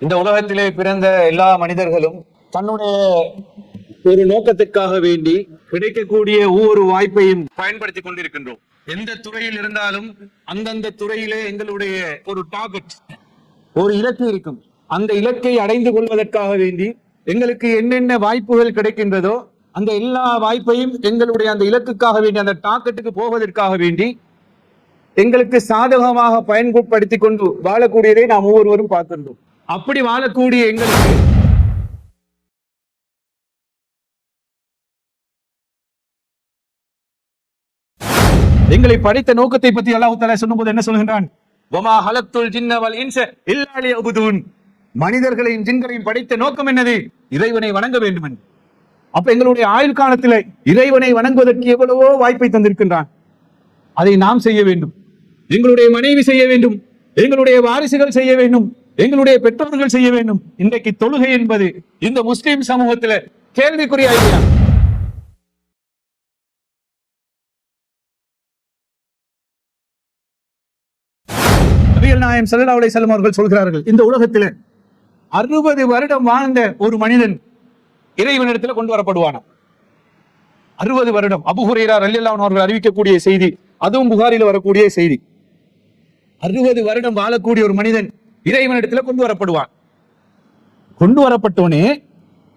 இந்த உலகத்திலே பிறந்த எல்லா மனிதர்களும் தன்னுடைய ஒரு நோக்கத்திற்காக வேண்டி கிடைக்கக்கூடிய ஒவ்வொரு வாய்ப்பையும் பயன்படுத்தி கொண்டிருக்கின்றோம். எந்த துறையில் இருந்தாலும் அந்தந்த துறையிலே எங்களுடைய ஒரு டார்கெட், ஒரு இலக்கு இருக்கும். அந்த இலக்கை அடைந்து கொள்வதற்காக வேண்டி எங்களுக்கு என்னென்ன வாய்ப்புகள் கிடைக்கின்றதோ அந்த எல்லா வாய்ப்பையும் எங்களுடைய அந்த இலக்குக்காக வேண்டி, அந்த டார்கெட்டுக்கு போவதற்காக வேண்டி எங்களுக்கு சாதகமாக பயன்படுத்தி கொண்டு வாழக்கூடியதை நாம் ஒவ்வொருவரும் பார்க்கின்றோம். அப்படி வாழக்கூடிய எங்களுக்கு எங்களை படைத்த நோக்கத்தை பற்றி அல்லாஹ் தஆலா சொல்லும்போது என்ன சொல்கின்றான்? வமா ஹலக்துல் ஜின்ன வல் இன்ஸ இல்லா லியஅ்புதூன். மனிதர்களையும் ஜின்களையும் படைத்த நோக்கம் என்னது? இறைவனை வணங்க வேண்டும் என்று. அப்ப எங்களுடைய ஆயுள் காலத்தில் இறைவனை வணங்குவதற்கு எவ்வளவோ வாய்ப்பை தந்திருக்கின்றான். அதை நாம் செய்ய வேண்டும், எங்களுடைய மனைவி செய்ய வேண்டும், எங்களுடைய வாரிசுகள் செய்ய வேண்டும், எங்களுடைய பெற்றோர்கள் செய்ய வேண்டும். இன்றைக்கு தொழுகை என்பது இந்த முஸ்லிம் சமூகத்தில் கேள்விக்குரிய ஐடியா. நபிகள் நாயகம் ஸல்லல்லாஹு அலைஹி வஸல்லம் அவர்கள் சொல்கிறார்கள், இந்த உலகத்தில் 60 வருடம் வாழ்ந்த ஒரு மனிதன் இறைவனிடத்தில் கொண்டு வரப்படுவானா. 60 வருடம். அபூ ஹுரைரா ரலியல்லாஹு அன்ஹு அவர்கள் அறிவிக்கக்கூடிய செய்தி, அதுவும் புகாரில வரக்கூடிய செய்தி. 60 வருடம் வாழக்கூடிய ஒரு மனிதன் இறைவனிடத்தில் கொண்டு வரப்படுவான். கொண்டு வரப்பட்டோனே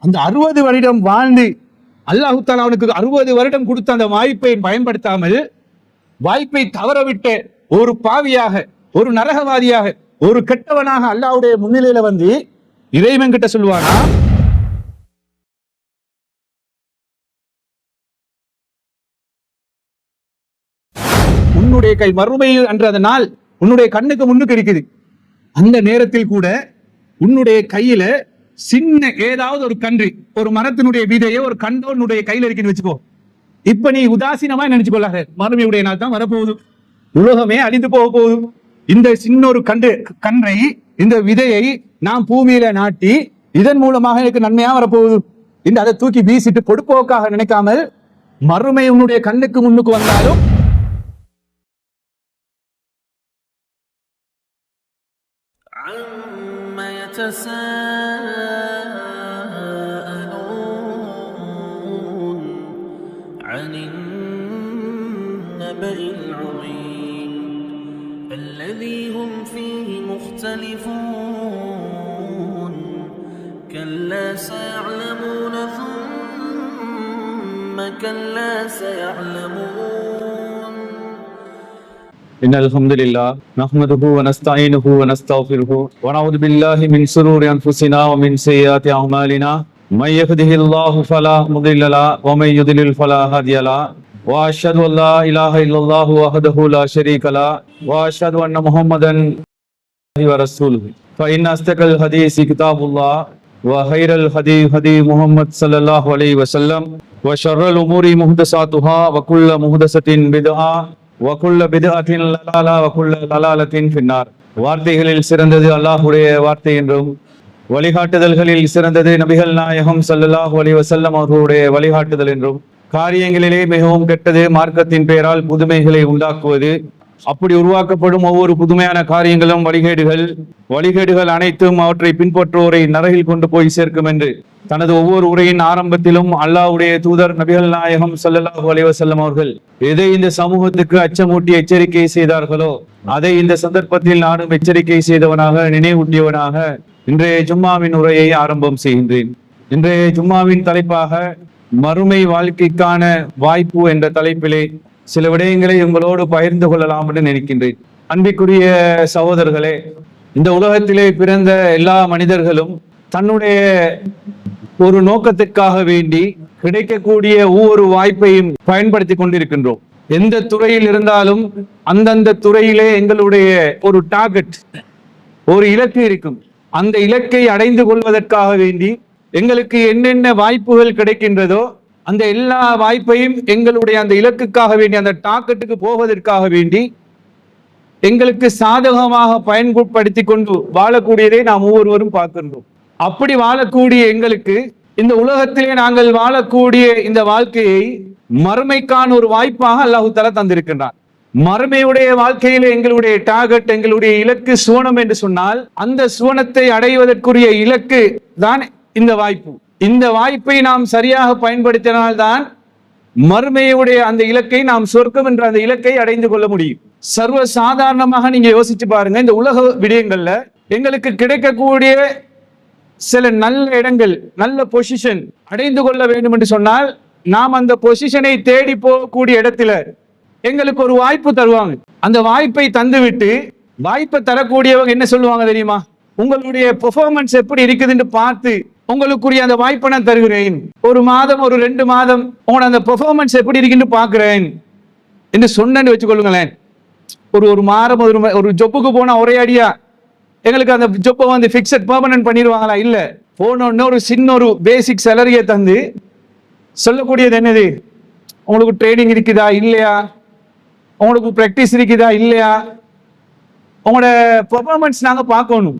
அந்த 60 வருடம் வாழ்ந்து அல்லாஹ் தஆலா அவனுக்கு 60 வருடம் கொடுத்த அந்த வாய்ப்பை பயன்படுத்தாமல் வாய்ப்பை தவறவிட்ட ஒரு பாவியாக, ஒரு நரகவாதியாக, ஒரு கெட்டவனாக அல்லாஹ்வுடைய முன்னிலையில வந்து இறைவன் கிட்ட சொல்வானா, உன்னுடைய கை மறுமையில் அன்று அந்த நாள் உன்னுடைய கண்ணுக்கு முன்னுக்கு இருக்குது. அந்த நேரத்தில் கூட உன்னுடைய கையில சின்ன ஏதாவது ஒரு கன்று, ஒரு மரத்தினுடைய விதையை ஒரு கண்டோனுடைய கையில இருக்குன்னு வச்சுக்கோ. இப்ப நீ உதாசீனமா நினைச்சு கொள்ளாத, மறுமையுடைய நாள் தான் வரப்போகுது, உலகமே அழிந்து போக போகுது. இந்த சின்ன ஒரு கன்றை, இந்த விதையை நாம் பூமியில நாட்டி இதன் மூலமாக எனக்கு நன்மையா வரப்போகுது. இந்த அதை தூக்கி வீசிட்டு பொடுப்போக்காக நினைக்காமல் மறுமை உன்னுடைய கண்ணுக்கு முன்னுக்கு வந்தாலும் عما يتساءلون عن النبأ العظيم الذي هم فيه مختلفون كلا سيعلمون ثم كلا سيعلمون. إن الحمد لله نحمده ونستعينه ونستغفره ونعوذ بالله من شرور أنفسنا ومن سيئات أعمالنا من يهده الله فلا مضل له ومن يضلل فلا هادي له وأشهد أن لا إله إلا الله وحده لا شريك له وأشهد أن محمدا ورسوله فإن أصدق الحديث كتاب الله وخير الهدي هدي محمد صلى الله عليه وسلم وشر الأمور محدثاتها وكل محدثة بدعة وكل بدعة ضلالة وكل ضلالة في النار. வார்த்தைகளில் சிறந்தது அல்லாஹ்வுடைய வார்த்தை என்றும், வழிகாட்டுதல்களில் சிறந்தது நபிகள் நாயகம் ஸல்லல்லாஹு அலைஹி வஸல்லம் அவர்களுடைய வழிகாட்டுதல் என்றும், காரியங்களிலே மிகவும் கெட்டது மார்க்கத்தின் பெயரால் புதுமைகளை உண்டாக்குவது. அப்படி உருவாக்கப்படும் ஒவ்வொரு புதுமையான காரியங்களும் வழிகேடுகள் அனைத்தும் அவற்றை பின்பற்றுவோரை நரகில் கொண்டு போய் சேர்க்கும் என்று தனது ஒவ்வொரு உரையின் ஆரம்பத்திலும் அல்லாஹ்வுடைய தூதர் நபிகள் நாயகம் ஸல்லல்லாஹு அலைஹி வஸல்லம் அவர்கள் எதை இந்த சமூகத்துக்கு அச்சமூட்டி எச்சரிக்கை செய்தார்களோ அதை இந்த சந்தர்ப்பத்தில் நானும் எச்சரிக்கை செய்தவனாக, நினைவூட்டியவனாக இன்றைய ஜும்மாவின் உரையை ஆரம்பம் செய்கின்றேன். இன்றைய ஜும்மாவின் தலைப்பாக மறுமை வாழ்க்கைக்கான வாய்ப்பு என்ற தலைப்பிலே சில விடயங்களை உங்களோடு பகிர்ந்து கொள்ளலாம் என்று நினைக்கின்றேன். அன்பிற்குரிய சகோதரர்களே, இந்த உலகத்திலே பிறந்த எல்லா மனிதர்களும் தன்னுடைய ஒரு நோக்கத்திற்காக வேண்டி கிடைக்கக்கூடிய ஒவ்வொரு வாய்ப்பையும் பயன்படுத்தி கொண்டிருக்கின்றோம். எந்த துறையில் இருந்தாலும் அந்தந்த துறையிலே எங்களுடைய ஒரு டார்கெட், ஒரு இலக்கு இருக்கும். அந்த இலக்கை அடைந்து கொள்வதற்காக வேண்டி எங்களுக்கு என்னென்ன வாய்ப்புகள் கிடைக்கின்றதோ அந்த எல்லா வாய்ப்பையும் எங்களுடைய அந்த இலக்குக்காக வேண்டி, அந்த டார்கெட்டுக்கு போவதற்காக வேண்டி எங்களுக்கு சாதகமாக பயன்படுத்தி கொண்டு வாழக்கூடியதை நாம் ஒவ்வொருவரும் பார்க்கின்றோம். அப்படி வாழக்கூடிய எங்களுக்கு இந்த உலகத்திலே நாங்கள் வாழக்கூடிய இந்த வாழ்க்கையை மறுமைக்கான ஒரு வாய்ப்பாக அல்லாஹ் தஆலா தந்திருக்கின்றான். மறுமையுடைய வாழ்க்கையில எங்களுடைய டார்கெட், எங்களுடைய இலக்கு சுவனம் என்று சொன்னால், அந்த சுவனத்தை அடைவதற்குரிய இலக்கு தான் இந்த வாய்ப்பு. இந்த வாய்ப்பை நாம் சரியாக பயன்படுத்தினால்தான் மறுமையுடைய அந்த இலக்கை, நாம் சொர்க்கம் என்ற அந்த இலக்கை அடைந்து கொள்ள முடியும். சர்வ சாதாரணமாக நீங்க யோசிச்சு பாருங்க, இந்த உலக விடயங்கள்ல எங்களுக்கு கிடைக்கக்கூடிய சில நல்ல இடங்கள், நல்ல பொசிஷன் அடைந்து கொள்ள வேண்டும் என்று சொன்னால், நாம் அந்த பொசிஷனை தேடி போகக்கூடிய இடத்துல எங்களுக்கு ஒரு வாய்ப்பு தருவாங்க. அந்த வாய்ப்பை தந்துவிட்டு, வாய்ப்பை தரக்கூடியவங்க என்ன சொல்லுவாங்க தெரியுமா? உங்களுடைய பெர்ஃபார்மன்ஸ் எப்படி இருக்குதுன்னு பார்த்து உங்களுக்குரிய அந்த வாய்ப்பை நான் தருகிறேன். ஒரு மாதம், ஒரு 2 மாதம் உங்களோட அந்த பெர்ஃபார்மன்ஸ் எப்படி இருக்குன்னு பார்க்கிறேன் என்று சொன்னேன்னு வச்சுக்கொள்ளுங்களேன். ஒரு மாதம் ஒரு ஜொப்புக்கு போனா ஒரே அடியா எங்களுக்கு அந்த ஜொப்பை வந்து ஃபிக்ஸட் பெர்மனன்ட் பண்ணிடுவாங்களா? இல்ல, போனோன்னு ஒரு சின்ன ஒரு பேசிக் சேலரியை தந்து சொல்லக்கூடியது என்னது? உங்களுக்கு ட்ரைனிங் இருக்குதா இல்லையா, உங்களுக்கு ப்ராக்டிஸ் இருக்குதா இல்லையா, உங்களோட பெர்ஃபார்மன்ஸ் நாங்க பார்க்கணும்.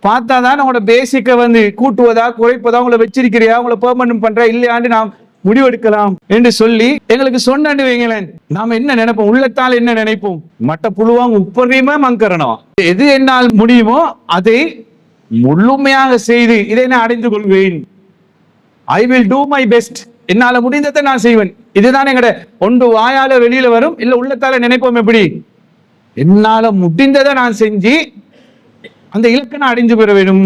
பார்த்தா தான் உங்களோட பேசிக்கை வந்து கூட்டுவதா குறைப்பதா, உங்களை வச்சிருக்கிறியா, உங்களை பெர்மனன்ட் பண்றா இல்லையான்னு நாம் முடிவெடுக்கலாம் என்று சொல்லி எங்களுக்கு சொன்னு வைங்களேன். நாம என்ன நினைப்போம்? உள்ளத்தால் என்ன நினைப்போம்? மட்ட புழுவாங்க உப்பறியுமே மங்கரணும். எது என்னால் முடியுமோ அதை முழுமையாக செய்து இதை நான் அடைந்து கொள்வேன். I will do my best. என்னால முடிந்ததை நான் செய்வேன். இதுதான் எங்கட ஒன்று வாயால வெளியில வரும், இல்ல உள்ளத்தால நினைப்போம். எப்படி? என்னால முடிந்ததை நான் செஞ்சு அந்த இலக்கை நான் அடைஞ்சு பெற வேண்டும்,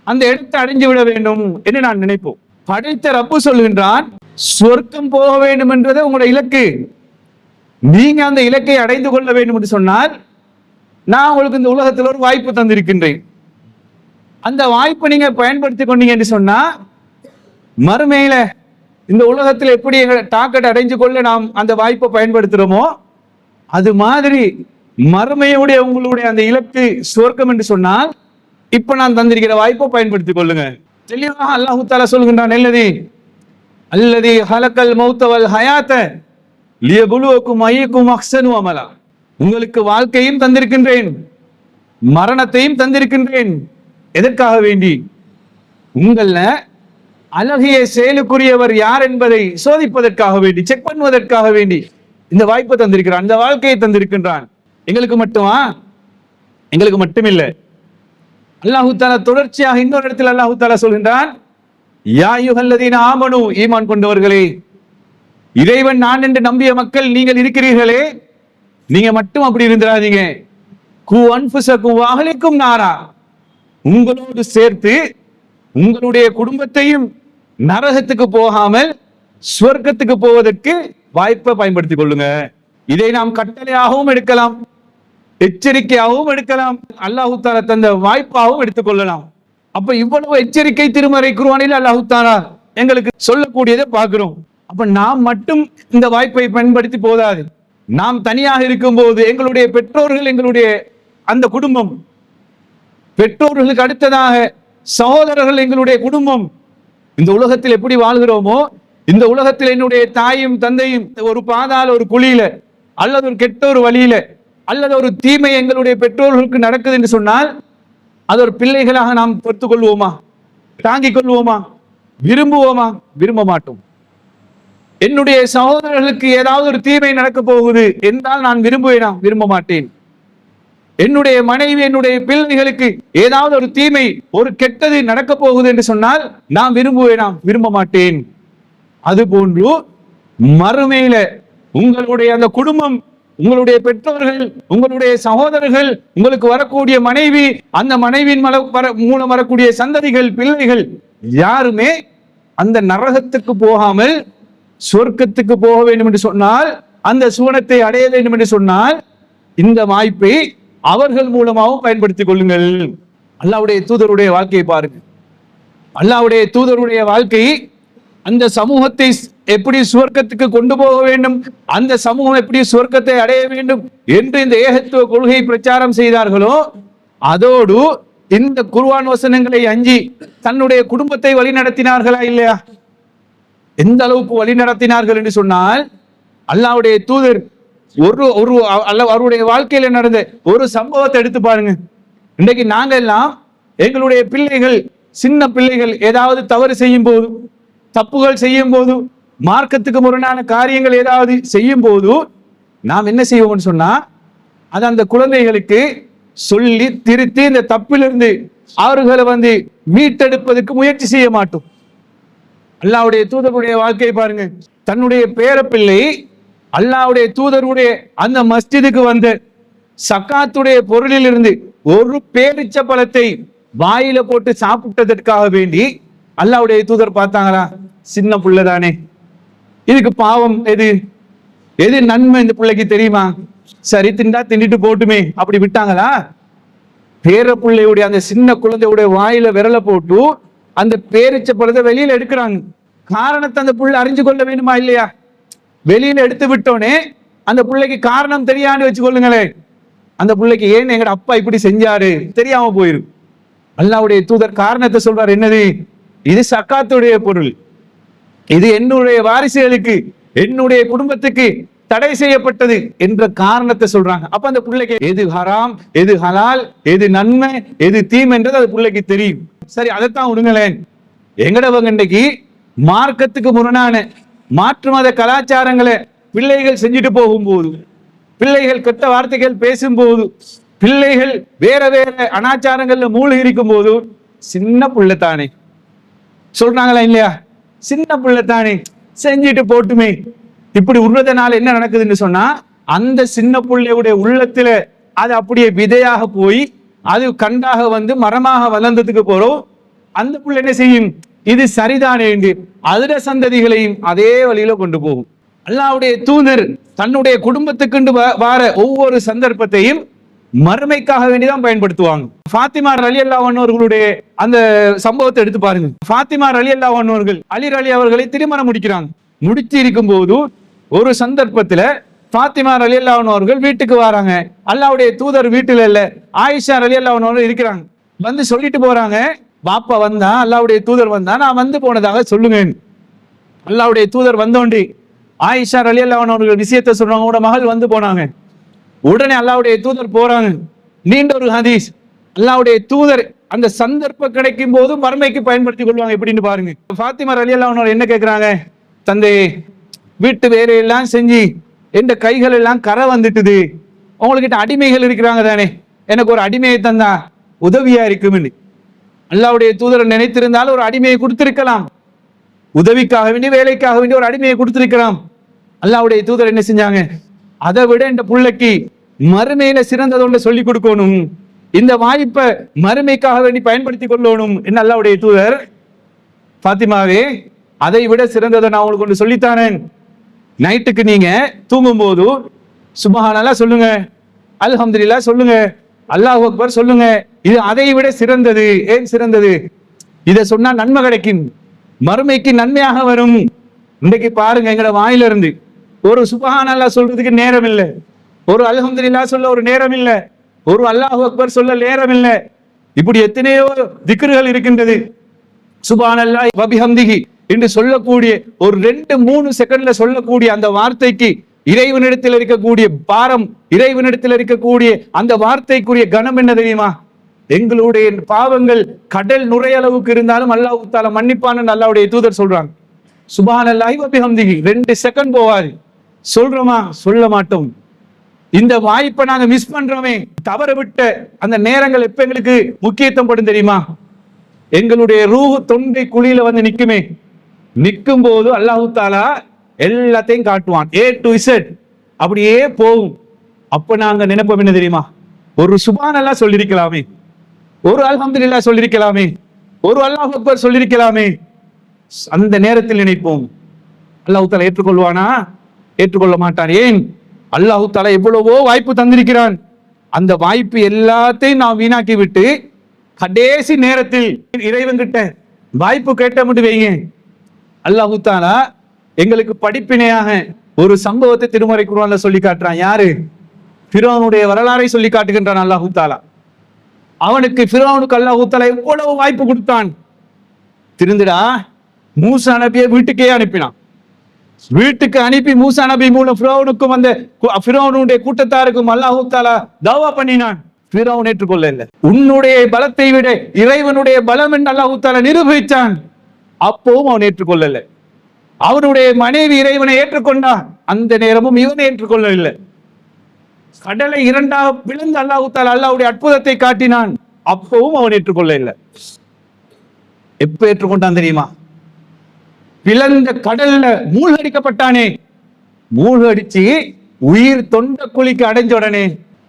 அந்த இடத்தை அடைஞ்சு விட வேண்டும் என்று நான் நினைப்போம். படைத்த ரப்பு சொல்கின்றான், சொர்க்கம் போக வேண்டும் என்றது உங்களோட இலக்கு. நீங்க அந்த இலக்கை அடைந்து கொள்ள வேண்டும் என்று சொன்னால், நான் உங்களுக்கு இந்த உலகத்தில் ஒரு வாய்ப்பு தந்திருக்கின்றேன். அந்த வாய்ப்பை நீங்க பயன்படுத்தி கொண்டீங்க என்று சொன்னா, மறுமையில இந்த உலகத்தில் எப்படி எங்களை டார்கெட் அடைஞ்சு கொள்ள நாம் அந்த வாய்ப்பை பயன்படுத்துறோமோ, அது மாதிரி மறுமையுடைய உங்களுடைய அந்த இலக்கு சொர்க்கம் என்று சொன்னால், இப்ப நான் தந்திருக்கிற வாய்ப்பை பயன்படுத்திக் கொள்ளுங்க. தெளிவாக அல்லாஹ் தஆலா சொல்கின்றான், அல்லதி ஹலக்கல் மௌத்த வல் ஹயாத்த லியபுலுவக்கும் அய்யுக்கும் அஹ்ஸனு அமலா. உங்களுக்கு வாழ்க்கையும் தந்திருக்கின்றேன், மரணத்தையும் தந்திருக்கின்றேன். எதற்காக வேண்டி? உங்கள அழகிய செயலுக்குரியவர் யார் என்பதை சோதிப்பதற்காக வேண்டி, செக் பண்ணுவதற்காக வேண்டி இந்த வாய்ப்பை தந்திருக்கிறான், இந்த வாழ்க்கையை தந்திருக்கின்றான். எங்களுக்கு மட்டுமா? எங்களுக்கு மட்டுமில்லை. அல்லாஹு தஆலா தொடர்ச்சியாக இன்னொரு இடத்தில் அல்லாஹு தஆலா சொல்கின்றான், யா அய்யுஹல்லதீன ஆமனு, ஈமான் கொண்டவர்களே, இறைவன் நான் என்று நம்பிய மக்கள் நீங்கள் இருக்கிறீர்களே, நீங்க மட்டும் அப்படி இருந்துடாதீங்க. கு அன்ஃபுஸக்கும் வ அஹ்லிக்கும் நாரா, உங்களோடு சேர்த்து உங்களுடைய குடும்பத்தையும் நரகத்துக்கு போகாமல் சுவர்க்கத்துக்கு போவதற்கு வாய்ப்பை பயன்படுத்திக் கொள்ளுங்க. இதை நாம் கட்டளையாகவும் எடுக்கலாம், எச்சரிக்கையாகவும் எடுக்கலாம், அல்லாஹு தஆலா தந்த வாய்ப்பாகவும் எடுத்துக்கொள்ளலாம். அப்ப இவ்வளவு எச்சரிக்கை திருமறை குர்ஆனில் அல்லாஹு தஆலா எங்களுக்கு சொல்லக்கூடியதை பார்க்கிறோம். அப்ப நாம் மட்டும் இந்த வாய்ப்பை பயன்படுத்தி போதாது. நாம் தனியாக இருக்கும் போது எங்களுடைய பெற்றோர்கள், எங்களுடைய அந்த குடும்பம், பெற்றோர்களுக்கு அடுத்ததாக சகோதரர்கள், எங்களுடைய குடும்பம், இந்த உலகத்தில் எப்படி வாழ்கிறோமோ, இந்த உலகத்தில் என்னுடைய தாயும் தந்தையும் ஒரு பாதாள ஒரு குழியில அல்லது ஒரு கெட்ட ஒரு வழியில அல்லது ஒரு தீமை எங்களுடைய பெற்றோர்களுக்கு நடக்குது என்று சொன்னால், அது ஒரு பிள்ளைகளாக நாம் பொறுத்துக் கொள்வோமா? தாங்கிக் கொள்வோமா? விரும்புவோமா? விரும்ப மாட்டோம். என்னுடைய சகோதரர்களுக்கு ஏதாவது ஒரு தீமை நடக்க போகுது என்றால் நான் விரும்புவேனா? விரும்ப மாட்டேன். என்னுடைய மனைவி, என்னுடைய பிள்ளைகளுக்கு ஏதாவது ஒரு தீமை, ஒரு கெட்டது நடக்க போகுது என்று சொன்னால் நான் விரும்புவேனா? விரும்ப மாட்டேன். அதுபோன்று மறுமையில உங்களுடைய அந்த குடும்பம், உங்களுடைய பெற்றோர்கள், உங்களுடைய சகோதரர்கள், உங்களுக்கு வரக்கூடிய மனைவி, அந்த மனைவியின் மூலம் வரக்கூடிய சந்ததிகள், பிள்ளைகள் யாருமே அந்த நரகத்துக்கு போகாமல் சொர்க்கத்துக்கு போக வேண்டும் என்று சொன்னால், அந்த சுவனத்தை அடைய வேண்டும் என்று சொன்னால், இந்த வாய்ப்பை அவர்கள் மூலமாகவும் பயன்படுத்திக் கொள்ளுங்கள். அல்லாஹ்வுடைய தூதருடைய வாழ்க்கையை பாருங்க. அல்லாஹ்வுடைய தூதருடைய வாழ்க்கை அந்த சமூகத்தை எப்படி சுவர்க்கத்துக்கு கொண்டு போக வேண்டும், அந்த சமூகம் எப்படி சுவர்க்கத்தை அடைய வேண்டும் என்று இந்த ஏகத்துவ கொள்கையை பிரச்சாரம் செய்தார்களோ, அதோடு இந்த குர்ஆன் வசனங்களை அஞ்சி தன்னுடைய குடும்பத்தை வழி நடத்தினார்களா இல்லையா? எந்த அளவுக்கு வழி நடத்தினார்கள் என்று சொன்னால், அல்லாஹ்வுடைய தூதர் அவருடைய வாழ்க்கையில நடந்த ஒரு சம்பவத்தை எடுத்து பாருங்க. இன்றைக்கு நாங்க எல்லாம் எங்களுடைய பிள்ளைகள், சின்ன பிள்ளைகள் ஏதாவது தவறு செய்யும் போது, தப்புகள் செய்யும் போது, மார்க்கத்துக்கு முரணான காரியங்கள் ஏதாவது செய்யும் போது, நாம் என்ன செய்வோம்னு சொன்னா, அது அந்த குழந்தைகளுக்கு சொல்லி திருத்தி இந்த தப்பிலிருந்து அவர்களை மீட்டெடுப்பதற்கு முயற்சி செய்ய மாட்டோம். அல்லாஹ்வுடைய தூதருடைய வாழ்க்கையை பாருங்க. தன்னுடைய பேரப்பிள்ளை அல்லாஹ்வுடைய தூதருடைய அந்த மஸ்ஜிதுக்கு சக்காத்துடைய பொருளில் இருந்து ஒரு பேரிச்ச பழத்தை வாயில போட்டு சாப்பிட்டதற்காக வேண்டி அல்லாஹ்வுடைய தூதர் பார்த்தாங்களா? சின்ன புள்ளதானே, இதுக்கு பாவம் எது எது நன்மை இந்த பிள்ளைக்கு தெரியுமா? சரி திண்டா திண்டிட்டு போட்டுமே அப்படி விட்டாங்களா? பேரப்பிள்ளையுடைய அந்த சின்ன குழந்தையுடைய வாயில விரல போட்டு அந்த பேரிச்ச பழத்தை வெளியில எடுக்கிறாங்க. காரணத்தை அந்த புள்ள அறிஞ்சு கொள்ள வேண்டுமா இல்லையா? வெளியில எடுத்து விட்டோனே அந்த பிள்ளைக்கு காரணம் தெரியான்னு வச்சுக்கொள்ளுங்களேன். அந்த பிள்ளைக்கு ஏன் எங்கட அப்பா இப்படி செஞ்சாரு தெரியாம போயிரும். அல்லாஹ்வுடைய தூதர் காரணத்தை சொல்றாரு, என்னது? இது சக்காத்துடைய பொருள், இது என்னுடைய வாரிசுகளுக்கு என்னுடைய குடும்பத்துக்கு தடை செய்யப்பட்டது என்ற காரணத்தை சொல்றாங்க. அப்ப அந்த பிள்ளைக்கு எது ஹராம், எது ஹலால், எது நன்மை, எது தீமை என்றது அது பிள்ளைக்கு தெரியும். சரி, அதைத்தான் விடுங்களேன். எங்கடவங்க இன்னைக்கு மார்க்கத்துக்கு முரணான மாற்று மத கலாச்சாரங்களை பிள்ளைகள் செஞ்சுட்டு போகும்போது, பிள்ளைகள் கெட்ட வார்த்தைகள் பேசும்போது, பிள்ளைகள் வேற வேற அனாச்சாரங்கள்ல மூழ்கி இருக்கும் போது, சின்ன பிள்ளைத்தானே சொல்றாங்களா இல்லையா? சின்ன பிள்ளைத்தானே செஞ்சுட்டு போட்டுமே இப்படி உருவதனால என்ன நடக்குதுன்னு சொன்னா, அந்த சின்ன பிள்ளையுடைய உள்ளத்துல அது அப்படியே விதையாக போய் அது கண்டாக மரமாக வளர்ந்ததுக்கு போறோம். அந்த பிள்ளை என்ன செய்யும்? இது சரிதானே என்று அதர சந்ததிகளையும் அதே வழியில கொண்டு போகும். அல்லாஹ்வுடைய தூதர் தன்னுடைய குடும்பத்துக்கு வார ஒவ்வொரு சந்தர்ப்பத்தையும் மறுமைக்காக வேண்டிதான் பயன்படுத்துவாங்க. ஃபாத்திமா ரலியல்லாஹு அன்ஹா அவர்களுடைய அந்த சம்பவத்தை எடுத்து பாருங்க. ஃபாத்திமா ரலியல்லாஹு அன்ஹா அவர்கள் அலி ரலி அவர்களை திருமணம் முடிக்கிறாங்க. முடிச்சு இருக்கும் போது ஒரு சந்தர்ப்பத்துல ஃபாத்திமா ரலியல்லாஹு அன்ஹா அவர்கள் வீட்டுக்கு வராங்க. அல்லாஹ்வுடைய தூதர் வீட்டுல இல்ல, ஆயிஷா ரலியல்லாஹு அன்ஹா அவர்கள் இருக்கிறாங்க. சொல்லிட்டு போறாங்க, பாப்பா வந்தா, அல்லாஹ்வுடைய தூதர் வந்தா, நான் போனதாக சொல்லுங்க. அல்லாஹ்வுடைய தூதர் வந்தோண்டி ஆயிஷா ரலியல்லாஹு அன்ஹா அவர்கள் விஷயத்தை சொல்றாங்க, உங்களோட மகள் போனாங்க. உடனே அல்லாஹ்வுடைய தூதர் போறாங்க. நீண்ட ஒரு ஹதீஸ். அல்லாஹ்வுடைய தூதர் அந்த சந்தர்ப்பம் கிடைக்கும் போது மறுமைக்கு பயன்படுத்திக் கொள்வாங்க. எப்படின்னு பாருங்க. ஃபாத்திமா ரலியல்லாஹு அன்ஹா என்ன கேட்கிறாங்க? தந்தை, வீட்டு வேலையெல்லாம் செஞ்சு எந்த கைகள் எல்லாம் கரை வந்துட்டுது, உங்ககிட்ட அடிமைகள் இருக்கிறாங்க தானே, எனக்கு ஒரு அடிமையை தந்தா உதவியா இருக்கும்னு. அல்லாஹ்வுடைய தூதர் நினைத்திருந்தாலும் ஒரு அடிமையை கொடுத்திருக்கலாம், உதவிக்காக வேண்டி வேலைக்காக வேண்டி ஒரு அடிமையை கொடுத்திருக்கலாம். அல்லாஹ்வுடைய தூதர் என்ன செஞ்சாங்க? அதை விட இந்த பிள்ளைக்கு மறுமையில சிறந்தது ஒன்று சொல்லி கொடுக்கணும், இந்த வாய்ப்பை மறுமைக்காக வேண்டி பயன்படுத்தி கொள்ளணும் என்ன அல்லாஹ்வுடைய தூதர், ஃபாத்திமாவே அதை விட சிறந்ததை நான் உங்களுக்கு ஒன்று சொல்லித்தானேன். நைட்டுக்கு நீங்க தூங்கும் போது சுப்ஹானல்லாஹ் சொல்லுங்க, அல்ஹம்துலில்லாஹ் சொல்லுங்க, அல்லாஹ் அக்பர் சொல்லுங்க. இது அதை விட சிறந்தது. ஏன் சிறந்தது? இதை சொன்னா நன்மை கிடைக்கும், மறுமைக்கு நன்மையாக வரும். இன்னைக்கு பாருங்க, எங்கட வாயில இருந்து ஒரு சுப்ஹானல்லாஹ் சொல்றதுக்கு நேரம் இல்லை, ஒரு அல்ஹம்துலில்லாஹ் சொல்ல ஒரு நேரம் இல்லை, ஒரு அல்லாஹ் அக்பர் சொல்ல நேரம் இல்லை. இப்படி எத்தனையோ திக்ருகள் இருக்கின்றது. சுப்ஹானல்லாஹி வ பிஹம்திஹி என்று சொல்லக்கூடிய ஒரு 2-3 செகண்ட்ல சொல்லக்கூடிய அந்த வார்த்தைக்கு இறைவனிடத்தில் இருக்கக்கூடிய பாரம், இறைவனிடத்தில் இருக்கக்கூடிய அந்த வார்த்தைக்குரிய கணம் என்ன தெரியுமா? எங்களுடைய பாவங்கள் கடல் நுரையளவுக்கு இருந்தாலும் அல்லாஹ் தஆலா மன்னிப்பான்னு அல்லாஹ்வுடைய தூதர் சொல்றாங்க. சுப்ஹானல்லாஹி வ பிஹம்திஹி 2 செகண்ட் போவாது. சொல்றோமா? சொல்ல மாட்டோம். இந்த வாய்ப்பை நாங்க மிஸ் பண்றோமே, தவற விட்ட அந்த நேரங்கள் எப்ப எங்களுக்கு முக்கியத்துவம் படும் தெரியுமா? எங்களுடைய ரூஹ் தொண்டை குழியில நிக்குமே, நிற்கும் போது அல்லாஹ் தஆலா எல்லாத்தையும் காட்டுவான், A to Z அப்படியே போகும். அப்ப நாங்க நினைப்போம் என்ன தெரியுமா? ஒரு சுப்ஹானல்லாஹ் சொல்லிருக்கலாமே, ஒரு அல்ஹம்துலில்லாஹ் சொல்லிருக்கலாமே, ஒரு அல்லாஹ் அக்பர் சொல்லிருக்கலாமே. அந்த நேரத்தில் நினைப்போம், அல்லாஹ் தஆலா ஏற்றுக்கொள்வானா? ஏற்றுக்கொள்ள மாட்டான். ஏன்? அல்லாஹ் தஆலா எவ்வளவோ வாய்ப்பு தந்திருக்கிறான். அந்த வாய்ப்பு எல்லாத்தையும் நாம் வீணாக்கி விட்டு கடைசி நேரத்தில் இறைவன் கிட்ட வாய்ப்பு கேட்ட மட்டும் வைங்க. அல்லாஹ் தஆலா எங்களுக்கு படிப்பினையாக ஒரு சம்பவத்தை திருமறை குர்ஆன்ல சொல்லி காட்டுறான். யாரு? ஃபிரௌனுடைய வரலாறை சொல்லி காட்டுகின்றான் அல்லாஹ் தஆலா. ஃபிரௌனுக்கு அல்லாஹ் தஆலா எவ்வளவு வாய்ப்பு கொடுத்தான். திருந்துடா, மூசா நபியை வீட்டுக்கே அனுப்பினான். வீட்டுக்கு அனுப்பி மூசா நபி மூலம் ஃபிரௌனுக்கும் அந்த ஃபிரௌனுடைய கூட்டத்தாருக்கும் அல்லாஹ் தஆலா தவா பண்ணினான். ஃபிரௌன் ஏற்றுக்கொள்ள இல்லை. உன்னுடைய பலத்தை விட இறைவனுடைய பலம் என்று அல்லாஹ் தஆலா நிரூபித்தான். அப்பவும் அவன் ஏற்றுக்கொள்ளல. அவனுடைய மனைவி இறைவனை ஏற்றுக்கொண்டான், அந்த நேரமும் இவனை ஏற்றுக்கொள்ளவில்லை. கடலை இரண்டாக பிளந்து அல்லாஹ் தஆலா அல்லாஹ்வுடைய அற்புதத்தை காட்டினான். அப்பவும் அவன் ஏற்றுக்கொள்ள இல்லை. எப்ப ஏற்றுக்கொண்டான் தெரியுமா? பிளந்த கடல்ல மூழ்கடிக்கப்பட்டானே, மூழ்கடிச்சு உயிர் தொண்ட குழிக்கு அடைஞ்ச உடனே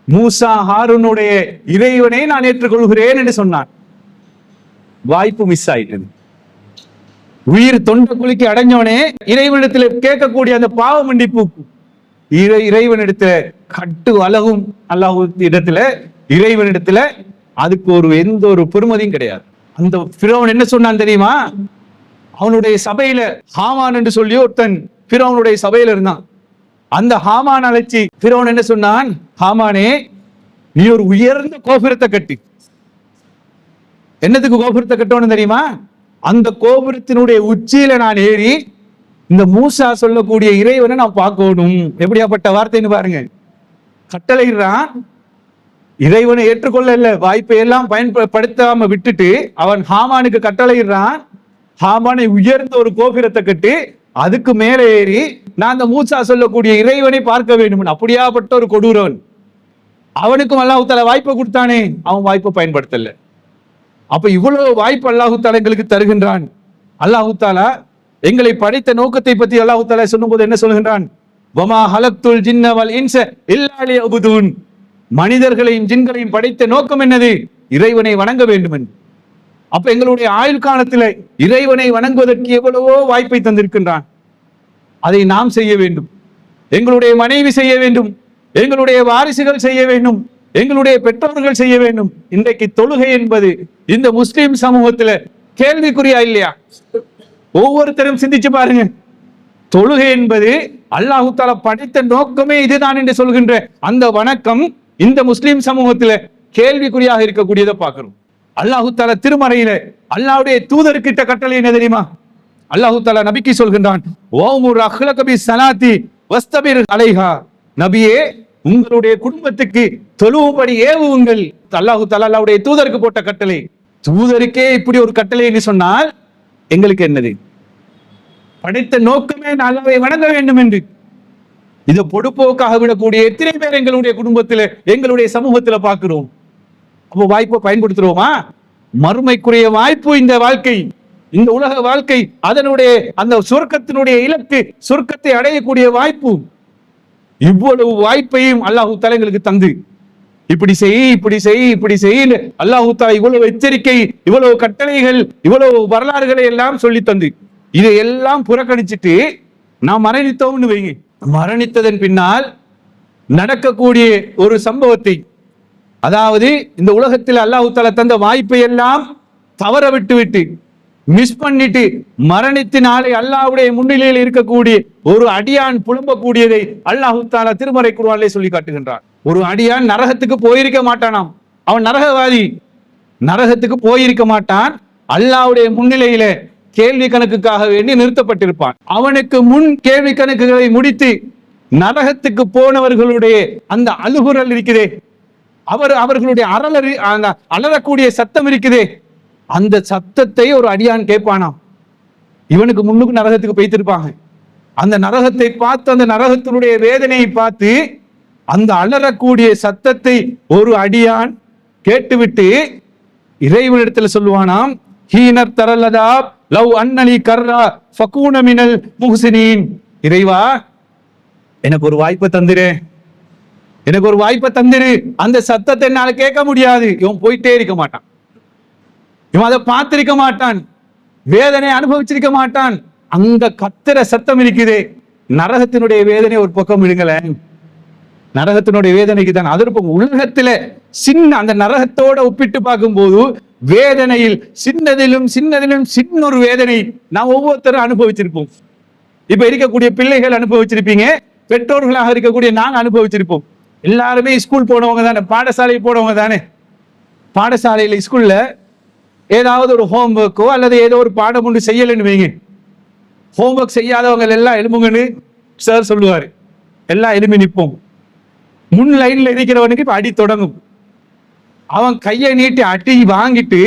மூசா ஹாரூனுடைய இறைவனை நான் ஏற்றுக்கொள்கிறேன் என்று சொன்னான். வாய்ப்பு மிஸ் ஆயிட்டது. உயிர் தொண்ட குழிக்கு அடைஞ்சவனே இறைவனிடத்தில் கேட்கக்கூடிய அந்த பாவ மன்னிப்பு இறைவனிடத்துல கட்டு அழகும் அல்லாஹ் இடத்துல இறைவனிடத்துல அதுக்கு எந்த ஒரு பெருமதியும் கிடையாது. அந்த ஃபிரௌன் என்ன சொன்னான் தெரியுமா? அவனுடைய சபையில ஹாமான் என்று சொல்லி ஒருத்தன் ஃபிரௌனுடைய சபையில இருந்தான். அந்த ஹாமான் அழைச்சி ஃபிரௌன் என்ன சொன்னான்? ஹாமானே, நீ ஒரு உயர்ந்த கோபுரத்தை கட்டி. என்னத்துக்கு கோபுரத்தை கட்டணும் தெரியுமா? அந்த கோபுரத்தினுடைய உச்சியில நான் ஏறி இந்த மூசா சொல்லக்கூடிய இறைவனை நான் பார்க்கணும். எப்படியாப்பட்ட வார்த்தைன்னு பாருங்க. கட்டளையிடுறான். இறைவனை ஏற்றுக்கொள்ள வாய்ப்பை எல்லாம் பயன்படுத்தாம விட்டுட்டு அவன் ஹாமானுக்கு கட்டளையிடுறான். ஹாமானை உயர்ந்த ஒரு கோபுரத்தை கட்டி அதுக்கு மேலே ஏறி நான் அந்த மூசா சொல்லக்கூடிய இறைவனை பார்க்க வேண்டும். அப்படியாப்பட்ட ஒரு கொடூரவன். அவனுக்கும் அல்லாஹ் தஆலா வாய்ப்பை கொடுத்தானே, அவன் வாய்ப்பை பயன்படுத்தல. அப்ப இவ்வளவு வாய்ப்பு அல்லாஹ் தஆலா எங்களுக்கு தருகின்றான். அல்லாஹ் தஆலா எங்களை படைத்த நோக்கத்தை பற்றி அல்லாஹ் தஆலா சொல்லும்போது என்ன சொல்கின்றான்? வமா ஹலக்துல் ஜின்ன வல் இன்ஸ இல்லா லியஅ்புதூன். மனிதர்களையும் ஜின்களையும் படைத்த நோக்கம் என்னது? இறைவனை வணங்க வேண்டும் என்று. அப்ப எங்களுடைய ஆயுள் காலத்தில் இறைவனை வணங்குவதற்கு எவ்வளவோ வாய்ப்பை தந்திருக்கின்றான். அதை நாம் செய்ய வேண்டும். எங்களுடைய மனைவி செய்ய வேண்டும், எங்களுடைய வாரிசுகள் செய்ய வேண்டும், எங்களுடைய பெற்றோர்கள் செய்ய வேண்டும். இன்றைக்கு தொழுகை என்பது இந்த முஸ்லிம் சமூகத்துல கேள்விக்குறியா இல்லையா? ஒவ்வொருத்தரும் சிந்திச்சு பாருங்க. தொழுகை என்பது அல்லாஹ் தஆலா படைத்த நோக்கமே இதுதான் என்று சொல்கின்ற அந்த வணக்கம் இந்த முஸ்லிம் சமூகத்துல கேள்விக்குறியாக இருக்கக்கூடியதை பார்க்கிறோம். அல்லாஹ் தஆலா திருமறையில அல்லாஹ்வுடைய தூதர்கிட்ட கட்டளை என்ன தெரியுமா? அல்லாஹ் தஆலா நபிக்கு சொல்கின்றான், வஅமுர் அஹ்லக பிஸ்ஸலாத்தி வஸ்தபிர் அலைஹா. நபியே, உங்களுடைய குடும்பத்துக்கு தொழுவும்படி ஏவுங்கள். அல்லாஹ் தஆலா அல்லாஹ்வுடைய தூதருக்கு போட்ட கட்டளை. தூதருக்கே இப்படி ஒரு கட்டளை என்று சொன்னால் எங்களுக்கு என்னது? படைத்த நோக்கமே அல்லாஹ்வை வணங்க வேண்டும் என்று. இதை பொடுப்போக்காக விடக்கூடிய எத்தனை பேர் எங்களுடைய குடும்பத்துல எங்களுடைய சமூகத்துல பார்க்கிறோம். அப்போ வாய்ப்பை பயன்படுத்துறோமா? மறுமைக்குரிய வாய்ப்பு இந்த வாழ்க்கை, இந்த உலக வாழ்க்கை, அதனுடைய அந்த சொர்க்கத்தினுடைய இலக்கு, சொர்க்கத்தை அடையக்கூடிய வாய்ப்பு. இவ்வளவு வாய்ப்பையும் அல்லாஹ் தஆலா எங்களுக்கு தந்து இப்படி செய், இப்படி செய், இப்படி செய் அல்லாஹ் தஆலா இவ்வளவு எச்சரிக்கை, இவ்வளவு கட்டளைகள், இவ்வளவு வரலாறுகளை எல்லாம் சொல்லி தந்து இதையெல்லாம் புறக்கணிச்சுட்டு நாம் மரணித்தோம்னு வைங்க. மரணித்ததன் பின்னால் நடக்கக்கூடிய ஒரு சம்பவத்தை, அதாவது இந்த உலகத்தில் அல்லாஹ் தஆலா தந்த வாய்ப்பை எல்லாம் தவற விட்டு மிஸ் பண்ணிட்டு மரணித்து நாளை அல்லாஹ்வுடைய முன்னிலையில் இருக்கக்கூடிய ஒரு அடியான் புலம்பக்கூடியதை அல்லாஹ் தஆலா திருமறை குர்ஆனிலே சொல்லி காட்டுகின்றான். ஒரு அடியான் நரகத்துக்கு போயிருக்க மாட்டானாம். அவன் நரகவாதி, நரகத்துக்கு போயிருக்க மாட்டான். அல்லாஹ்வுடைய முன்னிலையில கேள்வி கணக்குக்காக வேண்டி நிறுத்தப்பட்டிருப்பான். அவனுக்கு முன் கேள்வி கணக்குகளை முடித்து நரகத்துக்கு போனவர்களுடைய அந்த அழுகுரல் இருக்குதே, அவர்களுடைய அலறக்கூடிய சத்தம் இருக்குதே, அந்த சத்தத்தை ஒரு அடியான் கேட்பானாம். இவனுக்கு முன்னுக்கு நரகத்துக்கு போய்த்திருப்பாங்க. அந்த நரகத்தை பார்த்து, அந்த நரகத்தினுடைய வேதனையை பார்த்து, அந்த அலறக்கூடிய சத்தத்தை ஒரு அடியான் கேட்டுவிட்டு இறைவனிடத்துல சொல்லுவானாம், ஹீனர் தரலதா லவ் அன்னலி கர்ரா ஃபகூன மினல் முஹ்சினீன். இறைவா, எனக்கு ஒரு வாய்ப்பை தந்திரு, எனக்கு ஒரு வாய்ப்பை தந்திரு. அந்த சத்தத்தை என்னால கேட்க முடியாது. இவன் போயிட்டே இருக்க மாட்டான், இவன் அதை பார்த்திருக்க மாட்டான், வேதனை அனுபவிச்சிருக்க மாட்டான். அங்க கத்திர சத்தம் இருக்குதே, நரகத்தினுடைய வேதனை ஒரு பக்கம் விடுங்களேன். நரகத்தினுடைய வேதனைக்கு தான் அதற்கு உலகத்துல சின்ன அந்த நரகத்தோட ஒப்பிட்டு பார்க்கும் போது வேதனையில் சின்னதிலும் சின்ன ஒரு வேதனை நாம் ஒவ்வொருத்தரும் அனுபவிச்சிருப்போம். இப்ப இருக்கக்கூடிய பிள்ளைகள் அனுபவிச்சிருப்பீங்க, பெற்றோர்களாக இருக்கக்கூடிய நாங்க அனுபவிச்சிருப்போம். எல்லாருமே ஸ்கூல் போனவங்க தானே, பாடசாலை போனவங்க தானே. பாடசாலையில ஸ்கூல்ல ஏதாவது ஒரு ஹோம் ஒர்க்கோ அல்லது ஏதோ ஒரு பாடம் ஒன்று செய்யலைன்னு வைங்க. ஹோம்ஒர்க் செய்யாதவங்க எல்லாம் எழும்புங்கன்னு சார் சொல்லுவாரு. எல்லாம் எழுப்பி நிற்போம். முன் லைன்ல இருக்கிறவனுக்கு இப்ப அடி தொடங்கும். அவன் கையை நீட்டி அடி வாங்கிட்டு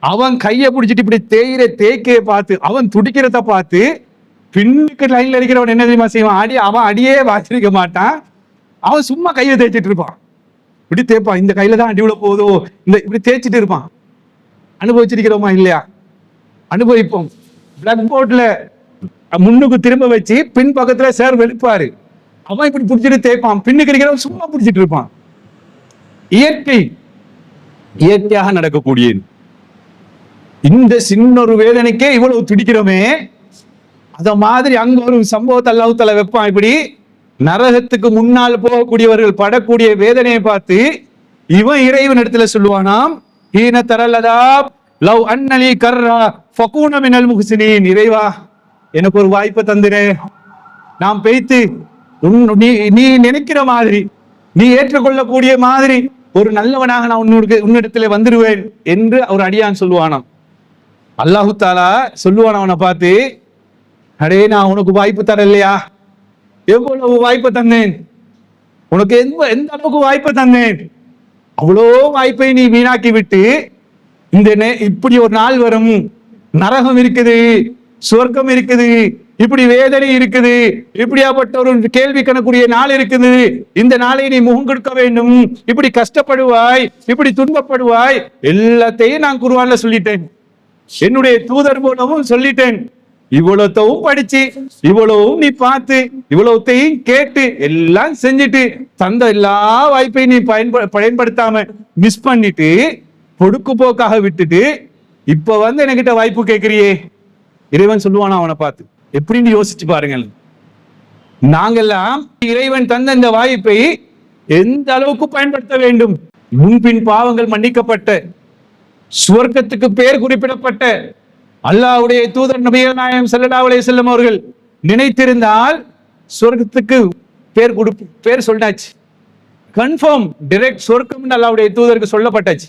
அவன் கையை பிடிச்சிட்டு இப்படி தேய்க்க பார்த்து, அவன் துடிக்கிறத பார்த்து பின்னுக்கு லைன்ல இருக்கிறவன் என்ன தெரியுமா செய்வான்? அவன் அடியே வாசிக்க மாட்டான். அவன் சும்மா கையை தேய்ச்சிட்டு இருப்பான், இப்படி தேய்ப்பான், இந்த கையில தான் அடி விழ போதோ, இந்த இப்படி தேய்ச்சிட்டு இருப்பான். அனுபவிச்சிருக்கிறோமா இல்லையா? அனுபவிப்போம். பிளாக் போர்ட்ல முன்னுக்கு திரும்ப வச்சு பின் பக்கத்துல சேர் வெளிப்பாரு, அவன் இப்படி பிடிச்சிட்டு தேய்ப்பான், பின்னுக்கு இருக்கிறவன் சும்மா பிடிச்சிட்டு இருப்பான். இயற்கையாக நடக்கக்கூடியது. இந்த சின்ன ஒரு வேதனைக்கே இவ்வளவு துடிக்கிறோமே, அத மாதிரி அங்க ஒரு சம்பவத்தை அல்லாஹ் தஆலா வைப்பான். இப்படி நரகத்துக்கு முன்னால் போகக்கூடியவர்கள் படக்கூடிய வேதனையை பார்த்து இவன் இறைவன் இடத்துல சொல்லுவானாம், ஹீன தரலதாப் லவ் அன்னலி கர்ரா ஃபகூன மினல் முஹ்சினீன். இறைவா, எனக்கு ஒரு வாய்ப்பை தந்திரே, நான் பேய்த்து நீ நினைக்கிற மாதிரி, நீ ஏற்றுக்கொள்ளக்கூடிய மாதிரி ஒரு நல்லவனாக நான் உன்னிடத்துல வந்துருவேன் என்று ஒரு அடியான் சொல்லுவானாம். அல்லாஹு தாலா சொல்லுவான் அவனை பார்த்து, அடே நான் உனக்கு வாய்ப்பு தரலையா? எவ்வளவு வாய்ப்பு தந்தேன் உனக்கு, எந்த அளவுக்கு வாய்ப்பு தந்தேன், அவ்வளோ வாய்ப்பை நீ வீணாக்கி விட்டு இப்படி ஒரு நாள் வரும், நரகம் இருக்குது, சொர்க்கம் இருக்குது, இப்படி வேதனை இருக்குது, இப்படியாப்பட்ட ஒரு கேள்வி கணக்குரிய நாள் இருக்குது, இந்த நாளை நீ முகம் கொடுக்க வேண்டும், இப்படி கஷ்டப்படுவாய், இப்படி துன்பப்படுவாய், எல்லாத்தையும் நான் குர்ஆன்ல சொல்லிட்டேன், என்னுடைய தூதர் மூலமும் சொல்லிட்டேன். இவ்வளவும் படிச்சு, இவ்வளவும் நீ பார்த்து, இவ்வளவுத்தையும் கேட்டு எல்லாம் செஞ்சுட்டு தந்த எல்லா வாய்ப்பையும் நீ பயன்படுத்தாம மிஸ் பண்ணிட்டு பொடுக்கு போக்காக விட்டுட்டு இப்ப வந்து என்கிட்ட வாய்ப்பு கேட்கிறியே. இறைவன் சொல்லுவானா அவனை பார்த்து, எப்படின்னு யோசிச்சு பாருங்கள். நாங்கெல்லாம் இறைவன் தந்த இந்த வாய்ப்பை எந்த அளவுக்கு பயன்படுத்த வேண்டும்? முன்பின் பாவங்கள் மன்னிக்கப்பட்ட, சுவர்க்கத்துக்கு பேர் குறிப்பிடப்பட்ட அல்லாஹ்வுடைய தூதர் நபிகள் நாயகம் ஸல்லல்லாஹு அலைஹி வஸல்லம் அவர்கள் நினைத்திருந்தால் சொர்க்கத்துக்கு பேர் சொல்லாச்சு, கன்ஃபார்ம் டைரக்ட் சொர்க்கம் அல்லாஹ்வுடைய தூதருக்கு சொல்லப்பட்டாச்சு.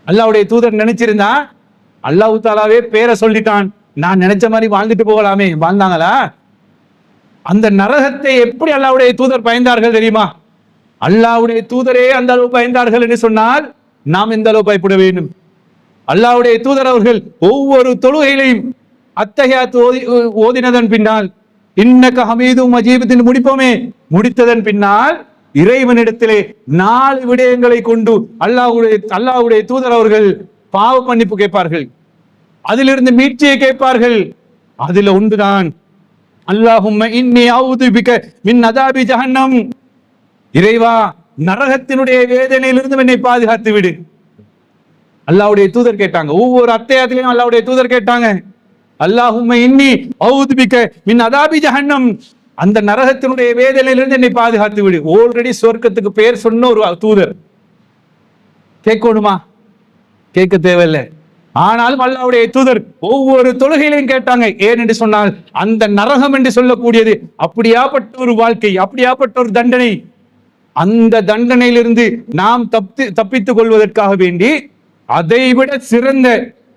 அல்லாஹ்வுடைய தூதர் நினைச்சிருந்தா அல்லாஹ் தஆலாவே பேரை சொல்லிட்டான், நான் நினைச்ச மாதிரி வாழ்ந்துட்டு போகலாமே. வாழ்ந்தாங்களா? அந்த நரகத்தை எப்படி அல்லாஹ்வுடைய தூதர் பயந்தார்கள் தெரியுமா? அல்லாஹ்வுடைய தூதரே அந்த அளவு பயந்தார்கள் என்று சொன்னால் நாம் எந்த அளவு பயப்பட வேண்டும்? அல்லாஹ்வுடைய தூதர் அவர்கள் ஒவ்வொரு தொழுகையிலையும் அத்தஹியாத் ஓதினதன் பின்னால் இன்னக ஹமீதும் மஜீதுன்னு முடிப்போமே, முடித்ததன் பின்னால் இறைவனிடத்திலே 4 விடயங்களை கொண்டு அல்லாஹ்வுடைய தூதர் அவர்கள் பாவ மன்னிப்பு கேட்பார்கள், அதிலிருந்து மீட்சியை கேட்பார்கள். அதுல ஒன்றுதான் அல்லாஹும்ம இன்னி அஊது பிக மின் அதாபி ஜஹன்னம். இறைவா, நரகத்தினுடைய வேதனையிலிருந்து என்னை பாதுகாத்து விடு. அல்லாஹ்வுடைய தூதர் கேட்டாங்க. ஒவ்வொரு அத்தியாயத்திலையும் அல்லாஹ்வுடைய தூதர் கேட்டாங்க, அல்லாஹும்ம இன்னி அஊது பிக மின் அதாபி ஜஹன்னம், அந்த நரகத்தினுடைய வேதனையிலிருந்து என்னை பாதுகாத்து விடு. ஆல்ரெடி சொர்க்கத்துக்கு பேர் சொன்ன ஒரு தூதர். கேட்கணுமா? கேட்க தேவையில்லை. ஆனாலும் அல்லாஹ்வுடைய தூதர் ஒவ்வொரு தொழுகையிலையும் கேட்டாங்க. ஏன் என்று சொன்னால் அந்த நரகம் என்று சொல்லக்கூடியது அப்படியாப்பட்ட ஒரு வாழ்க்கை, அப்படியாப்பட்ட ஒரு தண்டனை. அந்த தண்டனையிலிருந்து நாம் தப்பித்துக் கொள்வதற்காக வேண்டி அதைவிட சிறந்த,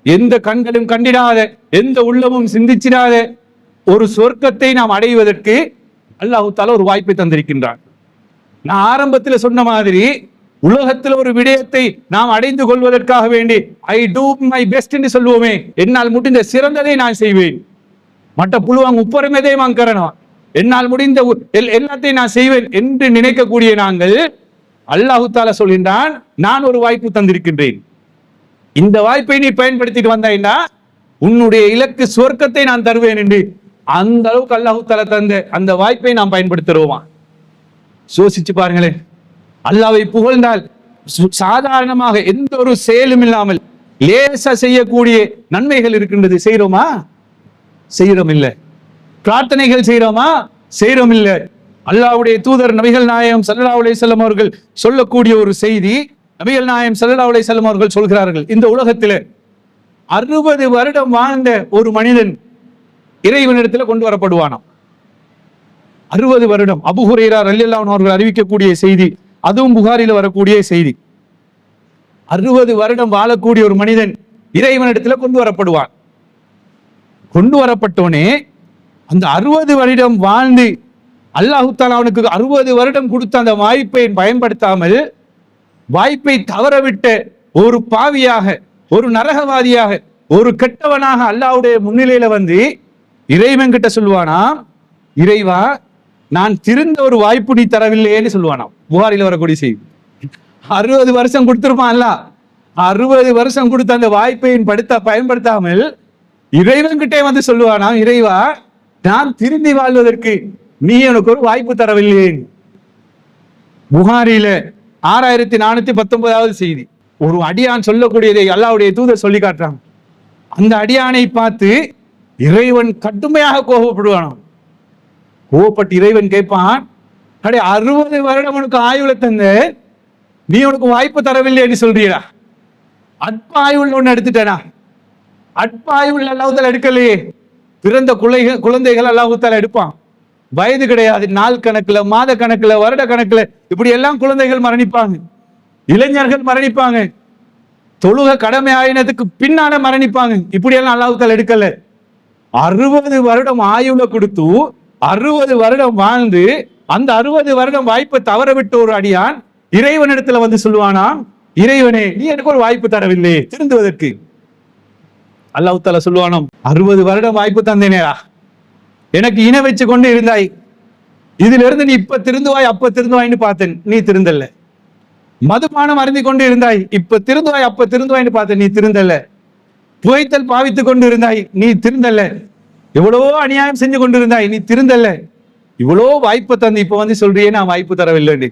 எந்த கண்களும் கண்டிடாத, எந்த உள்ளமும் சிந்திச்சிடாத ஒரு சொர்க்கத்தை நாம் அடைவதற்கு அல்லாஹ் தஆலா ஒரு வாய்ப்பை தந்திருக்கின்றான். நான் ஆரம்பத்தில் சொன்ன மாதிரி உலகத்தில் ஒரு விடயத்தை நாம் அடைந்து கொள்வதற்காக வேண்டி ஐ டூ மை பெஸ்ட் என்று சொல்லுவோமே, என்னால் முடிந்த சிறந்ததை நான் செய்வேன், மற்ற புழுவாங்க உப்பரமேதே வாங்கறனா, என்னால் முடிந்த எல்லாத்தையும் நான் செய்வேன் என்று நினைக்கக்கூடிய நாங்கள், அல்லாஹ் தஆலா சொல்கின்றான், நான் ஒரு வாய்ப்பு தந்திருக்கின்றேன், இந்த வாய்ப்பை நீ பயன்படுத்திட்டு வந்தாய்னா உன்னுடைய இலக்கு சொர்க்கத்தை நான் தருவேன் என்று. அந்த அளவுக்கு அல்லாஹ் தஆலா தந்த அந்த வாய்ப்பை நாம் பயன்படுத்துறோமா? யோசிச்சு பாருங்களேன். அல்லாஹ்வை புகழ்ந்தால் சாதாரணமாக எந்த ஒரு செயலும் இல்லாமல் லேசா செய்யக்கூடிய நன்மைகள் இருக்கின்றது. செய்யறோமா? செய்யறோம் இல்லை. பிரார்த்தனைகள் செய்யறோமா? செய்யறோம் இல்லை. அல்லாஹ்வுடைய தூதர் நபிகள் நாயகம் ஸல்லல்லாஹு அலைஹி வஸல்லம் அவர்கள் சொல்லக்கூடிய ஒரு செய்தி, நபிகள் நாயகம் ஸல்லல்லாஹு அலைஹி வஸல்லம் அவர்கள் சொல்கிறார்கள், இந்த உலகத்தில் 60 வருடம் வாழ்ந்த ஒரு மனிதன் இறைவனிடத்துல கொண்டு வரப்படுவானாம். 60 வருடம். அபூ ஹுரைரா ரலியல்லாஹு அன்ஹு அவர்கள் அறிவிக்கக்கூடிய செய்தி, அதுவும் புகாரில வரக்கூடிய செய்தி. 60 வருடம் வாழக்கூடிய ஒரு மனிதன் இறைவனிடத்துல கொண்டு வரப்படுவான். கொண்டு வரப்பட்டோனே அந்த 60 வருடம் வாழ்ந்து அல்லாஹ் தஆலா அவனுக்கு 60 வருடம் கொடுத்த அந்த வாய்ப்பை பயன்படுத்தாமல் வாய்ப்பை தவறவிட்ட ஒரு பாவியாக, ஒரு நரகவாதியாக, ஒரு கெட்டவனாக அல்லாஹ்வுடைய முன்னிலையில வந்து இறைவன் கிட்ட சொல்லுவானா, இறைவா நான் திருந்த ஒரு வாய்ப்பு நீ தரவில்லையேன்னு சொல்லுவானாம். புகாரில வரக்கூடிய செய்தி. 60 வருஷம் கொடுத்துருப்பான்ல, 60 வருஷம் கொடுத்த அந்த வாய்ப்பை பயன்படுத்தாமல் இறைவன்கிட்டே வந்து சொல்லுவானாம், இறைவா நான் திருந்தி வாழ்வதற்கு நீ எனக்கு ஒரு வாய்ப்பு தரவில்லையே. புகாரில 6419வது செய்தி. ஒரு அடியான் சொல்லக்கூடியதை அல்லாஹ்வுடைய தூதர் சொல்லி காட்டுறாங்க. அந்த அடியானை பார்த்து இறைவன் கடுமையாக கோபப்படுவானாம். கோபப்பட்டு இறைவன் கேட்பான், அடே 60 வருடம் உனக்கு ஆயுள தந்த நீ உனக்கு வாய்ப்பு தரவில்லை என்று சொல்றீரா? அற்ப ஆயுள் ஒண்ணு எடுத்துட்டேனா? அற்ப ஆயுள் அல்லாஹ்வுத்தாலா எடுக்கலையே. பிறந்த குழந்தைகள் அல்லாஹ்வுத்தாலா எடுப்பான். வயது கிடையாது, நாள் கணக்குல, மாத கணக்குல, வருட கணக்குல இப்படி எல்லாம் குழந்தைகள் மரணிப்பாங்க, இளைஞர்கள் மரணிப்பாங்க, தொழுக கடமை ஆயினதுக்கு பின்னால மரணிப்பாங்க. இப்படி எல்லாம் அல்லாஹ்வுத்தாலா எடுக்கல. 60 வருடம் ஆயுள கொடுத்து 60 வருடம் வாழ்ந்து அந்த 60 வருடம் வாய்ப்பை தவற விட்ட ஒரு அடியான் இறைவனிடத்துல வந்து சொல்லுவானா, இறைவனே நீ எனக்கு ஒரு வாய்ப்பு தரவில்லை திருந்துவதற்கு. அல்லாஹ்வுத்தாலா சொல்லுவானாம், 60 வருடம் வாய்ப்பு தந்தேனேடா, எனக்கு இன வச்சு கொண்டு இருந்தாய், இதுல இருந்து நீ இப்ப திருந்துவாய் அப்ப திருந்துவாய்னு பார்த்தேன், நீ திருந்தல்ல. மதுபானம் அருந்தி கொண்டு இருந்தாய், இப்ப திருந்துவாய் அப்ப திருந்துவாய்னு பார்த்தேன், நீ திருந்தல்ல. புகைத்தல் பாவித்து கொண்டு இருந்தாய், நீ திருந்தல்ல. எவ்வளவோ அநியாயம் செஞ்சு கொண்டு இருந்தாய், நீ திருந்தல்ல. இவ்வளோ வாய்ப்பு தந்து இப்ப வந்து சொல்றியே நான் வாய்ப்பு தரவில்லை.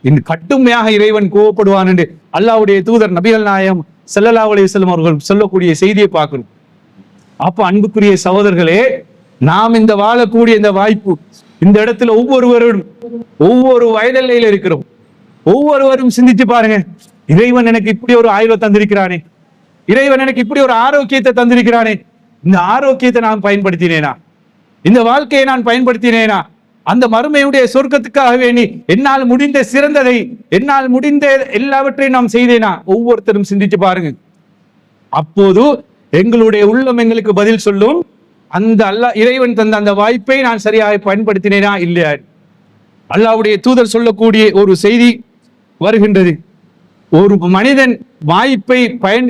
இந்த கட்டுமையாக இறைவன் கோவப்படுவான் என்று அல்லாஹ்வுடைய தூதர் நபிகள் நாயகம் ஸல்லல்லாஹு அலைஹி வஸல்லம் அவர்கள் சொல்லக்கூடிய செய்தியை பார்க்கணும். அப்ப அன்புக்குரிய சகோதரர்களே, நாம் இந்த வாழக்கூடிய இந்த வாய்ப்பு, இந்த இடத்துல ஒவ்வொருவரும் ஒவ்வொரு வயதெல்லையில இருக்கிறோம். ஒவ்வொருவரும் சிந்திச்சு பாருங்க, இறைவன் எனக்கு இப்படி ஒரு ஆயுளை தந்திருக்கிறானே, இறைவன் எனக்கு இப்படி ஒரு ஆரோக்கியத்தை தந்திருக்கிறானே, இந்த ஆரோக்கியத்தை நான் பயன்படுத்தினேனா? இந்த வாழ்க்கையை நான் பயன்படுத்தினேனா? அந்த மறுமையுடைய சொர்க்கத்துக்காக வேண்டி என்னால் முடிந்த சிறந்ததை, என்னால் முடிந்த எல்லாவற்றையும் நாம் செய்தேனா? ஒவ்வொருத்தரும் சிந்திச்சு பாருங்க. அப்போது எங்களுடைய உள்ளம் எங்களுக்கு பதில் சொல்லும், அந்த இறைவன் தந்த அந்த வாய்ப்பை நான் சரியாக பயன்படுத்தினேனா இல்லையா? அல்லாஹ்வுடைய தூதர் சொல்லக்கூடிய ஒரு செய்தி வருகின்றது. ஒரு மனிதன் வாய்ப்பை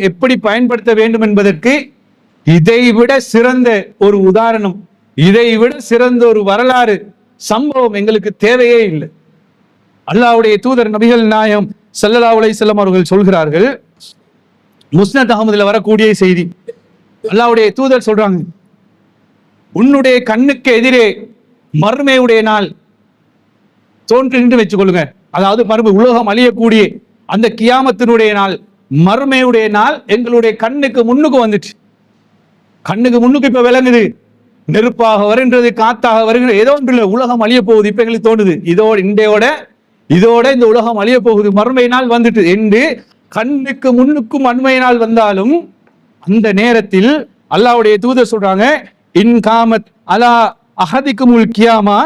எப்படி பயன்படுத்த வேண்டும் என்பதற்கு இதைவிட சிறந்த ஒரு உதாரணம், இதைவிட சிறந்த ஒரு வரலாறு சம்பவம் எங்களுக்கு தேவையே இல்லை. அல்லாஹ்வுடைய தூதர் நபிகள் நாயகம் ஸல்லல்லாஹு அலைஹி வஸல்லம் அவர்கள் சொல்கிறார்கள், முஸ்னத் அஹ்மதுல வரக்கூடிய செய்தி. அல்லாஹ்வுடைய தூதர் சொல்றாங்க, உன்னுடைய கண்ணுக்கு எதிரே மறுமையுடைய நாள் தோன்றுகின்ற வச்சுக்கொள்ளுங்க. அதாவது மறுமை உலகம் அழியக்கூடிய அந்த கியாமத்தினுடைய நாள், மறுமையுடைய நாள் எங்களுடைய கண்ணுக்கு முன்னுக்கு வந்துச்சு. கண்ணுக்கு முன்னுக்கு இப்ப விளங்குது, நெருப்பாக வருகின்றது, காத்தாக வருகின்றது, ஏதோ ஒன்று இல்லை, உலகம் அழிய போகுது. இப்ப எங்களுக்கு தோணுது, இதோட இந்த உலகம் அழிய போகுது, மறுமை நாள் வந்துட்டு என்று கண்ணுக்கு முன்னுக்கும் மறுமை நாள் வந்தாலும் அந்த நேரத்தில் அல்லாஹ்வுடைய தூதர் சொல்றாங்க, இன் காமத் அலா அஹதிக்குமுல் கியாமா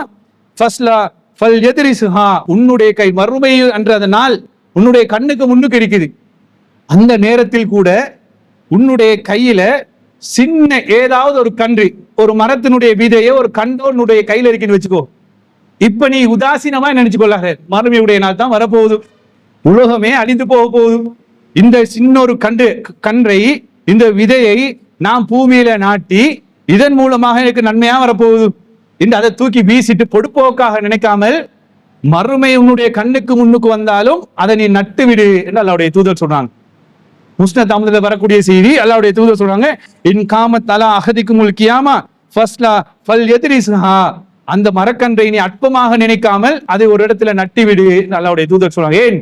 ஃபஸ்லா ஃபல் யத்ரிஸ்ஹா, உன்னுடைய கை மறுமை என்ற அந்த நாள் உன்னுடைய கண்ணுக்கு முன்னுக்கு இருக்குது. அந்த நேரத்தில் கூட உன்னுடைய கையில சின்ன ஏதாவது ஒரு கன்று, ஒரு மரத்தினுடைய விதையோ ஒரு கண்டோனுடைய கையில இருக்குன்னு வச்சுக்கோ. இப்ப நீ உதாசீனமா நினைச்சு கொள்ளாத, மறுமையுடைய நாள் தான் வரப்போகுது, உலகமே அழிந்து போக போகுது. இந்த சின்ன ஒரு கன்றை, இந்த விதையை நாம் பூமியில நாட்டி இதன் மூலமாக எனக்கு நன்மையா வரப்போகுது என்று அதை தூக்கி வீசிட்டு பொடுப்போக்காக நினைக்காமல், மறுமை உன்னுடைய கண்ணுக்கு முன்னுக்கு வந்தாலும் அதை நீ நட்டு விடு என்று அல்லாஹ்வுடைய தூதர் சொல்றாங்க. முஸ்னத் அஹ்மதுல வரக்கூடிய செய்தி. அல்லாஹ்வுடைய தூதர் சொல்றாங்க, இன் காமத் அலா அஹதிக்குமுல் கியாமா ஃபஸ்லா ஃபல் யத்ரிஸ்ஹா, அந்த மரக்கன்றை நீ அற்பமாக நினைக்காமல் அதை ஒரு இடத்துல நட்டி விடு என்று அல்லாஹ்வுடைய தூதர் சொல்றாங்க. ஏன்?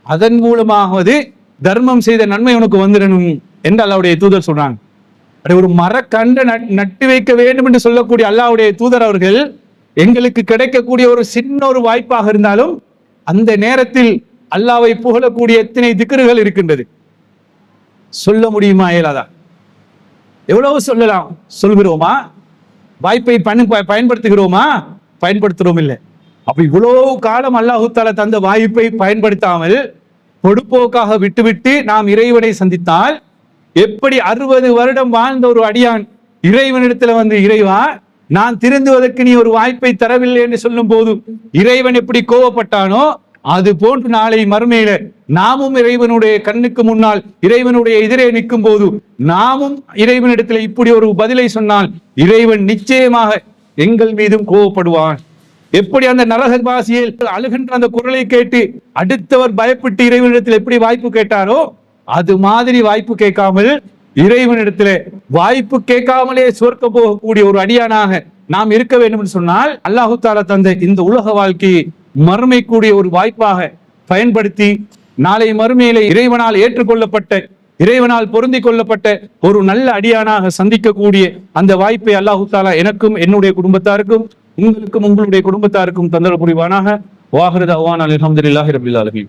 அதன் மூலமாவது தர்மம் செய்த நன்மை உனக்கு வந்துடணும் என்று அல்லாஹ்வுடைய தூதர் சொல்றாங்க. ஒரு மரக்கன்றை நட்டு வைக்க வேண்டும் என்று சொல்லக்கூடிய அல்லாஹ்வுடைய தூதர் அவர்கள் எங்களுக்கு கிடைக்கக்கூடிய ஒரு சின்ன ஒரு வாய்ப்பாக இருந்தாலும் அந்த நேரத்தில் அல்லாஹ்வை புகழக்கூடிய எத்தனை திக்ருகள் இருக்கின்றது, சொல்ல முடியுமா? இயலாதா? எவ்வளவு சொல்லலாம், சொல்கிறோமா? வாய்ப்பை பயன்படுத்துகிறோமா? பயன்படுத்துறோம் இல்லை. அப்ப இவ்வளவு காலம் அல்லாஹ் தஆலா தந்த வாய்ப்பை பயன்படுத்தாமல் பொடுப்போக்காக விட்டுவிட்டு நாம் இறைவனை சந்தித்தால், எப்படி 60 வருடம் வாழ்ந்த ஒரு அடியான் இறைவனிடத்துல வந்து, இறைவா நான் திருந்துவதற்கு நீ ஒரு வாய்ப்பை தரவில்லை என்று சொல்லும் போது இறைவன் எப்படி கோவப்பட்டானோ, அது போன்று நாளை மறுமையில நாமும் இறைவனுடைய கண்ணுக்கு முன்னால் இறைவனுடைய எதிரே நிற்கும் போது நாமும் இறைவனிடத்தில் இப்படி ஒரு பதிலை சொன்னால் இறைவன் நிச்சயமாக எங்கள் மீதும் கோவப்படுவான். எப்படி அந்த நரகவாசியில் அழுகின்ற அந்த குரலை கேட்டு அடுத்தவர் பயப்பட்டு இறைவனிடத்தில் எப்படி வாய்ப்பு கேட்டாரோ அது மாதிரி வாய்ப்பு கேட்காமல் இறைவனிடத்திலே வாய்ப்பு கேட்காமலே சொர்க்கம் போகக்கூடிய ஒரு அடியானாக நாம் இருக்க வேண்டும் என்று சொன்னால் அல்லாஹு தாலா தந்த இந்த உலக வாழ்க்கையை மறுமைக்கூடிய ஒரு வாய்ப்பாக பயன்படுத்தி நாளை மறுமையிலே இறைவனால் ஏற்றுக்கொள்ளப்பட்ட இறைவனால் பொருந்திக் கொள்ளப்பட்ட ஒரு நல்ல அடியானாக சந்திக்கக்கூடிய அந்த வாய்ப்பை அல்லாஹு தாலா எனக்கும் என்னுடைய குடும்பத்தாருக்கும் உங்களுக்கும் உங்களுடைய குடும்பத்தாருக்கும் தந்தல் புரிவானாக. வாஹிரு தஅவானா அல்ஹம்துலில்லாஹி ரப்பில் ஆலமீன்.